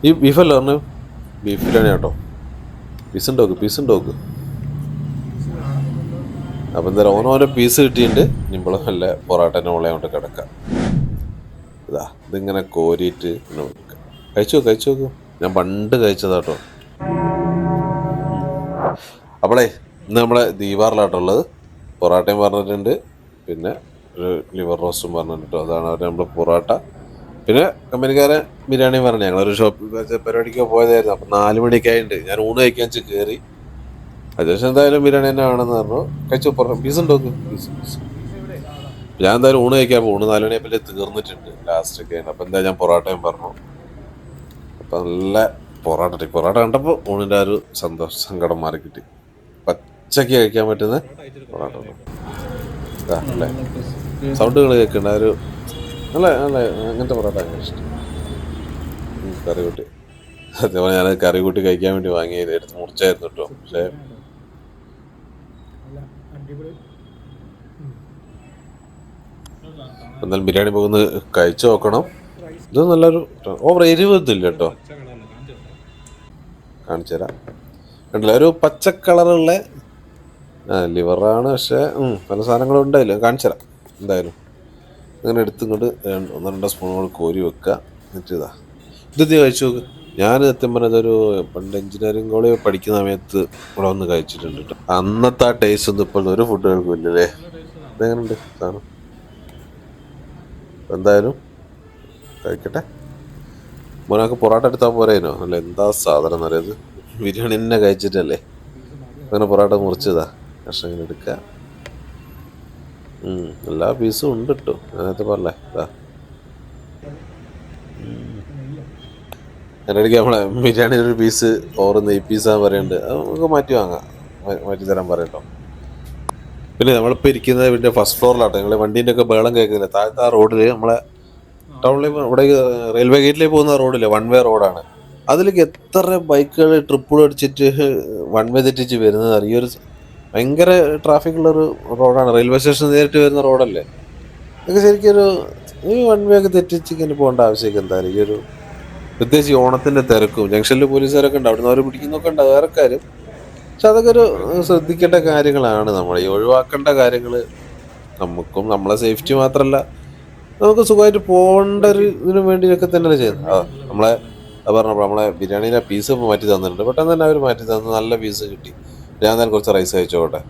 ഈ ബീഫല്ല പറഞ്ഞു, ബീഫ് ബിരിയാണി കേട്ടോ. പീസ് ഉണ്ടോക്ക്. അപ്പം എന്തായാലും ഓനോരോ പീസ് കിട്ടിയിട്ട് നമ്മൾ നല്ല പൊറോട്ടേൻ്റെ മുളെ കൊണ്ട് കിടക്കാം. ഇതിങ്ങനെ കോരിയിട്ട് കഴിച്ചു നോക്കൂ. ഞാൻ പണ്ട് കഴിച്ചതാട്ടോ. അപ്പോളേ ഇന്ന് നമ്മളെ ദീപാറിലാട്ടുള്ളത്. പൊറോട്ടയും പറഞ്ഞിട്ടുണ്ട്, പിന്നെ ഒരു ലിവർ റോസ്റ്റും പറഞ്ഞിട്ടോ. അതാണ് അവർ നമ്മൾ പൊറോട്ട, പിന്നെ കമ്പനിക്കാരൻ ബിരിയാണിയും പറഞ്ഞു. ഞങ്ങളൊരു ഷോപ്പിൽ പരിപാടിക്ക് പോയതായിരുന്നു. അപ്പം 4 മണിയൊക്കെ ആയിട്ടുണ്ട്. ഞാൻ ഊണ് കഴിക്കാൻ കയറി. അത്യാവശ്യം എന്തായാലും ബിരിയാണി തന്നെ ആണെന്ന് പറഞ്ഞു. കഴിച്ചു. പീസ് ഉണ്ടോക്ക്. പീസ് ഞാൻ എന്തായാലും ഊണ് കഴിക്കാൻ പോകും. 4 മണിയപ്പല്ലേ തീർന്നിട്ടുണ്ട് ലാസ്റ്റൊക്കെ. അപ്പം എന്തായാലും ഞാൻ പൊറോട്ടയും പറഞ്ഞു. അപ്പം നല്ല പൊറോട്ട കണ്ടപ്പോൾ ഊണിൻ്റെ ആ ഒരു സങ്കടം മാറി കിട്ടി. പച്ചക്ക് കഴിക്കാൻ പറ്റുന്ന പൊറോട്ട അല്ലേ. സൗണ്ടുകൾ കേൾക്കേണ്ട ഒരു നല്ല നല്ല അങ്ങനത്തെ പൊറോട്ട അങ്ങനെ ഇഷ്ടം. കറി കൂട്ടി അതേപോലെ ഞാനത് കറി കൂട്ടി കഴിക്കാൻ വേണ്ടി വാങ്ങിയത് എടുത്ത് മുറിച്ചായിരുന്നു കേട്ടോ. പക്ഷേ എന്നാലും ബിരിയാണി പോകുന്നത് കഴിച്ചു നോക്കണം. ഇത് നല്ലൊരു ഓവർ എരിവൊന്നുമില്ല കേട്ടോ. കാണിച്ചു തരാം. കണ്ടില്ല, ഒരു പച്ച കളറുള്ള ലിവറാണ്. പക്ഷേ പല സാധനങ്ങളും ഉണ്ടായില്ല. കാണിച്ചു തരാം. എന്തായാലും അങ്ങനെ എടുത്തിങ്ങോട്ട് 1-2 സ്പൂണുകൾ കോരി വെക്കുക. എന്നിട്ട് ഇത് കഴിച്ചു നോക്ക്. ഞാൻ സത്യം പറഞ്ഞതൊരു പണ്ട് എഞ്ചിനീയറിംഗ് കോളേജ് പഠിക്കുന്ന സമയത്ത് ഇവിടെ വന്ന് കഴിച്ചിട്ടുണ്ട് കേട്ടോ. അന്നത്തെ ആ ടേസ്റ്റ് ഒന്നും ഇപ്പോൾ ഒരു ഫുഡുകൾക്കും ഇല്ലല്ലേ. ഇതെങ്ങനെയുണ്ട് സാധനം? എന്തായാലും കഴിക്കട്ടെ. മോനൊക്കെ പൊറോട്ട എടുത്താൽ പോരേനോ? അല്ല എന്താ സാധനം എന്നറിയത്. ബിരിയാണി തന്നെ കഴിച്ചിട്ടല്ലേ. അങ്ങനെ പൊറോട്ട മുറിച്ചതാ. കഷ്ണം എടുക്കുക. എല്ലാ പീസും ഉണ്ട് കേട്ടോ. അതിനകത്ത് പറഞ്ഞേ അതിനിടയ്ക്ക് നമ്മളെ ബിരിയാണി ഒരു പീസ് ഓർ നെയ് പീസാന്ന് പറയുന്നുണ്ട്. അത് നമുക്ക് മാറ്റി തരാൻ പറയട്ടോ. പിന്നെ നമ്മളിപ്പോൾ ഇരിക്കുന്നത് ഇതിൻ്റെ ഫസ്റ്റ് ഫ്ലോറിലാട്ടോ. നിങ്ങൾ വണ്ടീൻ്റെ ഒക്കെ ബഹളം കേൾക്കുന്നില്ല. താഴത്തെ ആ റോഡിൽ നമ്മളെ ടൗണിൽ ഇവിടെ റെയിൽവേ ഗേറ്റിലേക്ക് പോകുന്ന റോഡില്ലേ, 1 വേ റോഡാണ്. അതിലേക്ക് എത്ര ബൈക്കുകൾ ട്രിപ്പിൾ അടിച്ചിട്ട് 1 വേ തെറ്റിച്ച് വരുന്നത് അറിയൊരു ഭയങ്കര ട്രാഫിക്കുള്ളൊരു റോഡാണ്. റെയിൽവേ സ്റ്റേഷൻ നേരിട്ട് വരുന്ന റോഡല്ലേ. ഇതൊക്കെ ശരിക്കും ഈ 1 വേ ഒക്കെ തെറ്റിച്ച് ഇങ്ങനെ പോകേണ്ട ആവശ്യമൊക്കെ എന്തായാലും. ഈ ഒരു പ്രത്യേകിച്ച് ഓണത്തിൻ്റെ തിരക്കും ജംഗ്ഷനിൽ പോലീസുകാരൊക്കെ ഉണ്ട്, അവിടുന്ന് അവർ പിടിക്കുന്നൊക്കെ ഉണ്ട്, വേറെ കാര്യം. പക്ഷെ അതൊക്കെ ഒരു ശ്രദ്ധിക്കേണ്ട കാര്യങ്ങളാണ്. നമ്മൾ ഈ ഒഴിവാക്കേണ്ട കാര്യങ്ങൾ. നമുക്കും നമ്മളെ സേഫ്റ്റി മാത്രമല്ല, നമുക്ക് സുഖമായിട്ട് പോകേണ്ട ഒരു ഇതിനു വേണ്ടിയൊക്കെ തന്നെയാണ് ചെയ്യുന്നത്. നമ്മളെ പറഞ്ഞപ്പോൾ നമ്മളെ ബിരിയാണീൻ്റെ പീസ് മാറ്റി തന്നിട്ടുണ്ട്. പെട്ടെന്ന് തന്നെ അവർ മാറ്റി തന്നു. നല്ല പീസ് കിട്ടി. ഞാൻ തന്നെ കുറച്ച് റൈസ് കഴിച്ചോട്ടെ.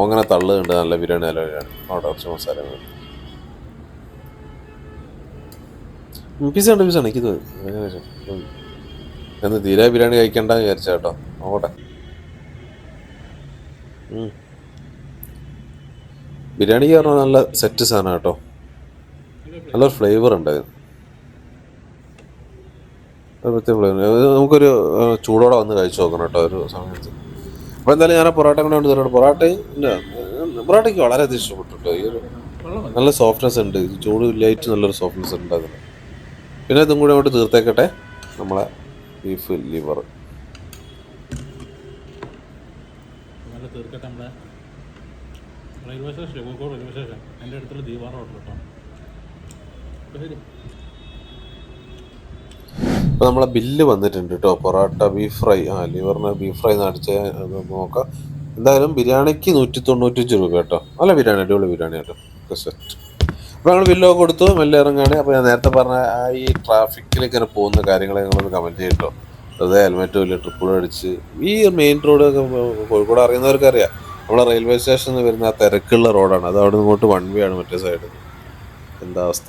അങ്ങനെ തള്ളുന്നുണ്ട്. നല്ല ബിരിയാണി അവിടെ കുറച്ച് മസാല പീസാണ് എനിക്കിത് എന്ന് തീരെ ബിരിയാണി കഴിക്കണ്ടെന്ന് വിചാരിച്ച കേട്ടോ. നോക്കട്ടെ. ബിരിയാണിക്ക് പറഞ്ഞാൽ നല്ല സെറ്റ് സാധനം കേട്ടോ. നല്ലൊരു ഫ്ലേവർ ഉണ്ടായിരുന്നു. പ്രത്യേക ഫ്ലേവർ. നമുക്കൊരു ചൂടോടെ വന്ന് കഴിച്ചു നോക്കണം കേട്ടോ ഒരു സമയത്ത്. അപ്പോൾ എന്തായാലും ഞാൻ പൊറോട്ട കൊണ്ട് തരുന്നുണ്ട്. പൊറോട്ടയ്ക്ക് വളരെയധികം ഇഷ്ടപ്പെട്ടു കേട്ടോ. ഈ ഒരു നല്ല സോഫ്റ്റ്നെസ് ഉണ്ട്. ചൂട് ഇല്ലായിട്ട് നല്ലൊരു സോഫ്റ്റ്നെസ് ഉണ്ട് അതിന്. പിന്നെ ഇതും കൂടി അങ്ങോട്ട് തീർത്തേക്കട്ടെ. നമ്മളെ ബീഫ് ലിവർ തീർക്കട്ടെ. നമ്മളെ railway station, Kozhikode railway station, എൻ്റെ അടുത്തുള്ള ദീപാർ റോഡ് കേട്ടോ. ശരി. അപ്പോൾ നമ്മളെ ബില്ല് വന്നിട്ടുണ്ട് കേട്ടോ. പൊറോട്ട ബീഫ് ഫ്രൈ, ലിവറിന് ബീഫ് ഫ്രൈ അടിച്ച നോക്കാം. എന്തായാലും ബിരിയാണിക്ക് 195 രൂപ കേട്ടോ. നല്ല ബിരിയാണി, അടിപൊളി ബിരിയാണി കേട്ടോ. ഒക്കെ സെറ്റ്. അപ്പോൾ ഞങ്ങൾ ബില്ലൊക്കെ കൊടുത്തു, മെല്ലെ ഇറങ്ങുകയാണ്. അപ്പോൾ ഞാൻ നേരത്തെ പറഞ്ഞ ഈ ട്രാഫിക്കിലേക്ക് ഇങ്ങനെ പോകുന്ന കാര്യങ്ങൾ ഞങ്ങളൊന്ന് കമൻറ്റ് ചെയ്തിട്ടോ. വെറുതെ ഹെൽമെറ്റും ഇല്ല, ട്രിപ്പിളും അടിച്ച് ഈ മെയിൻ റോഡ് കോഴിക്കോട് അറിയുന്നവർക്ക് അറിയാം. നമ്മളെ റെയിൽവേ സ്റ്റേഷനിൽ വരുന്ന ആ തിരക്കുള്ള റോഡാണ്. അത് അവിടെ നിന്ന് ഇങ്ങോട്ട് 1 വേ ആണ് മറ്റേ സൈഡ്. എന്താ അവസ്ഥ?